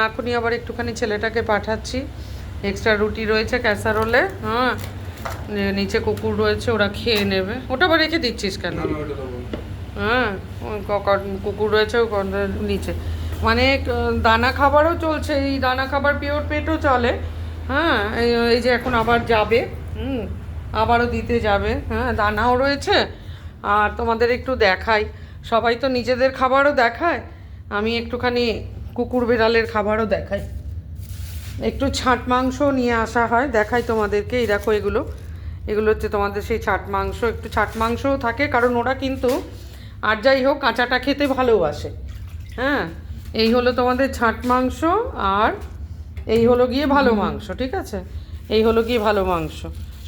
এখনই আবার একটুখানি ছেলেটাকে পাঠাচ্ছি। এক্সট্রা রুটি রয়েছে ক্যাসারোলে, হ্যাঁ, নিচে কুকুর রয়েছে, ওরা খেয়ে নেবে। ওটা আবার রেখে দিচ্ছিস কেন? হ্যাঁ, কুকুর রয়েছে নিচে, মানে দানা খাবারও চলছে, এই দানা খাবার পিওর পেটও চলে। হ্যাঁ, এই যে এখন আবার যাবে, আবারও দিতে যাবে। হ্যাঁ, দানাও রয়েছে। আর তোমাদের একটু দেখাই, সবাই তো নিজেদের খাবারও দেখায়, আমি একটুখানি কুকুর বিড়ালের খাবারও দেখাই। একটু ছাট মাংস নিয়ে আসা হয়, দেখাই তোমাদেরকে। এই দেখো, এগুলো এগুলো হচ্ছে তোমাদের সেই ছাট মাংস। একটু ছাট মাংসও থাকে, কারণ ওরা কিন্তু আর যাই হোক কাঁচাটা খেতে ভালোবাসে। হ্যাঁ, এই হলো তোমাদের ছাট মাংস, আর এই হলো গিয়ে ভালো মাংস, ঠিক আছে? এই হলো গিয়ে ভালো মাংস।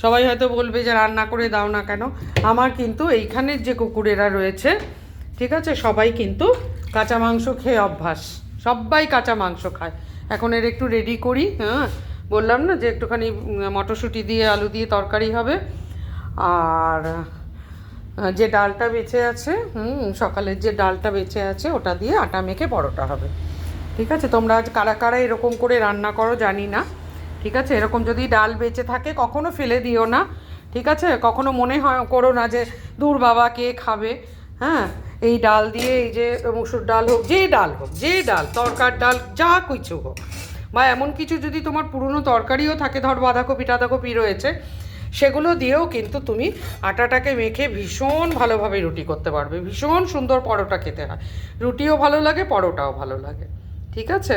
সবাই হয়তো বলবে যে রান্না করে দাও না কেন। আমার কিন্তু এইখানের যে কুকুরেরা রয়েছে, ঠিক আছে, সবাই কিন্তু কাঁচা মাংস খেয়ে অভ্যাস, সবাই কাঁচা মাংস খায়। এখন এর একটু রেডি করি। হ্যাঁ, বললাম না যে একটুখানি মটরশুঁটি দিয়ে আলু দিয়ে তরকারি হবে। আর যে ডালটা বেঁচে আছে, সকালের যে ডালটা বেঁচে আছে, ওটা দিয়ে আটা মেখে পরোটা হবে। ঠিক আছে, তোমরা আজ কারা কারা এরকম করে রান্না করো জানি না। ঠিক আছে, এরকম যদি ডাল বেঁচে থাকে কখনো ফেলে দিও না। ঠিক আছে, কখনো মনে হয় করো না যে দূর বাবা কে খাবে। হ্যাঁ, এই ডাল দিয়ে, এই যে মুসুর ডাল হোক, যে ডাল হোক, যে ডাল, তরকার ডাল, যা কিছু হোক, বা এমন কিছু যদি তোমার পুরনো তরকারিও থাকে, ধর বাঁধাকপি টাধাকপি রয়েছে, সেগুলো দিয়েও কিন্তু তুমি আটাটাকে মেখে ভীষণ ভালোভাবে রুটি করতে পারবে। ভীষণ সুন্দর পরোটা খেতে হয়, রুটিও ভালো লাগে, পরোটাও ভালো লাগে। ঠিক আছে।